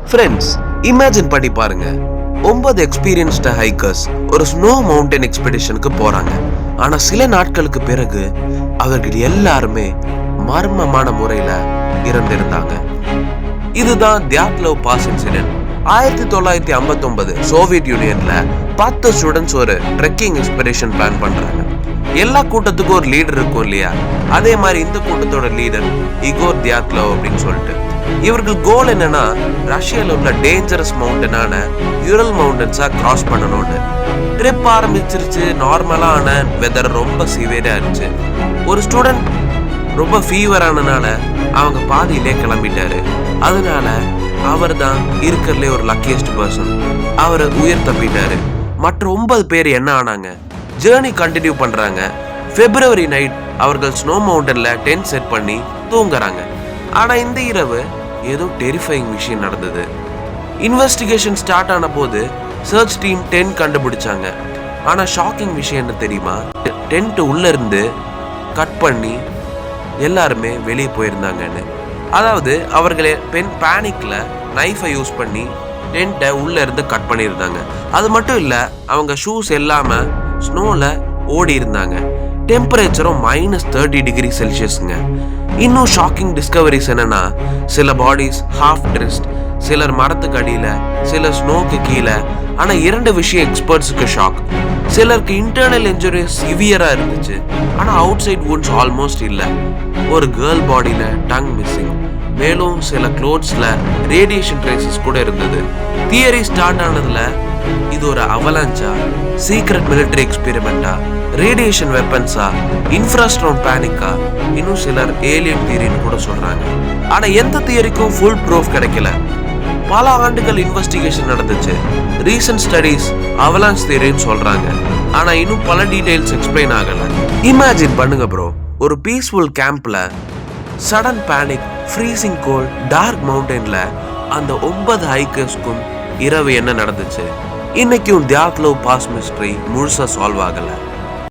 Friends, imagine பண்ணி பாருங்க. 9 experienced hikers ஒரு ஸ்னோ மவுண்டன் எக்ஸ்பெடிஷனுக்கு போறாங்க. ஆனா சில நாட்களுக்கு பிறகு அவர்கள் எல்லாருமே மர்மமான முறையில இறந்திருந்தாங்க. இதுதான் தியாத்லவ் பாஸ் இன்சிடென்ட். 1959 சோவியத் யூனியன்ல 10 ஸ்டூடெண்ட்ஸ் ஒரு ட்ரெக்கிங் எக்ஸ்பெடிஷன் பிளான் பண்றாங்க. எல்லா கூட்டத்துக்கும் ஒரு லீடர் இருக்கும் இல்லையா? அதே மாதிரி இந்த கூட்டத்தோட லீடர் இகோர் தியாத்லவ் அப்படின்னு சொல்லிட்டு. இவர்கள் கோல் என்னன்னா, ரஷ்யால உள்ள டேஞ்சரஸ் மவுண்டனான யூரல் மவுண்டன்ஸா கிராஸ் பண்ணணும்னு. ட்ரிப் ஆரம்பிச்சிருச்சு. நார்மலான வெதர் ரொம்ப சிவியரா இருந்துச்சு. ஒரு ஸ்டூடெண்ட் ரொம்ப ஃபீவர் ஆனனால அவங்க பாதியிலே கிளம்பிட்டாரு. அதனால அவர் தான் இருக்கிறதுலே ஒரு லக்கியஸ்ட் பர்சன். அவர் உயிர் தப்பிட்டாரு. மற்ற 9 பேர் என்ன ஆனாங்க? ஜேர்னி கண்டினியூ பண்றாங்க. பிப்ரவரி நைட் அவர்கள் ஸ்னோ மவுண்டன்ல டென்ட் செட் பண்ணி தூங்குறாங்க. ஆனா இந்த இரவு ஏதோ டெரிஃபைங் விஷயம் நடந்தது. இன்வெஸ்டிகேஷன் ஸ்டார்ட் ஆன போது சர்ச் டீம் டென்ட் கண்டுபிடிச்சாங்க. ஆனா ஷாக்கிங் விஷயம் என்ன தெரியுமா? டென்ட் உள்ள இருந்து கட் பண்ணி எல்லாருமே வெளியே போயிருந்தாங்கன்னு. அதாவது அவர்களே பேனிக்ல நைஃபை யூஸ் பண்ணி டென்ட்டை உள்ள இருந்து கட் பண்ணியிருந்தாங்க. அது மட்டும் இல்ல, அவங்க ஷூஸ் எல்லாம ஸ்னோல ஓடி இருந்தாங்க. டெம்பரேச்சரும் -30 டிகிரி செல்சியஸ்ங்க. இன்னும் ஷாக்கிங் டிஸ்கவரிஸ் என்னன்னா, சில பாடிஸ் ஹாஃப் ட்ரெஸ்ட், சிலர் மரத்துக்கு அடியில, சிலர் ஸ்னோக்கு கீழே. ஆனா 2 விஷயம் எக்ஸ்பர்ட்ஸுக்கு ஷாக். சிலருக்கு இன்டர்னல் இன்ஜுரிஸ் சிவியரா இருந்துச்சு. ஆனா அவுட் சைட் வூண்ட்ஸ் ஆல்மோஸ்ட் இல்ல. ஒரு கேர்ள் பாடியில டங் மிஸ்ஸிங். மேலும் சில க்ளோத்ஸ்ல ரேடியேஷன் ட்ரேசஸ் கூட இருந்தது. தியரி ஸ்டார்ட் ஆனதுல இது ஒரு அவலான்ச்சா, சீக்ரெட் மிலிட்டரி எக்ஸ்பெரிமெண்டா, ரேடியேஷன் வெப்பன்ஸா, இன்ஃப்ராஸ்ட்ரவுண்ட் பேனிக்கா, இன்னும் சிலர் ஏலியன் தியரின்னு கூட சொல்றாங்க. ஆனா எந்த தியரிக்கும் ஃபுல் ப்ரூஃப் கிடைக்கல. பல ஆண்டுகள் இன்வெஸ்டிகேஷன் நடந்துச்சு. ரீசன்ட் ஸ்டடீஸ் அவலான்ச் தியரின்னு சொல்றாங்க. ஆனா இன்னும் பல டீடைல்ஸ் எக்ஸ்பிளைன் ஆகல. இமேஜின் பண்ணுங்க ப்ரோ, ஒரு பீஸ்ஃபுல் கேம்ப்ல sudden panic, freezing cold, dark மவுண்டன்ல அந்த 9 ஹைக்கர்ஸ்க்கும் இரவு என்ன நடந்துச்சு? இன்னைக்கும் தியாத்லவ் பாஸ் மிஸ்ட்ரி முழுசா சால்வ் ஆகல.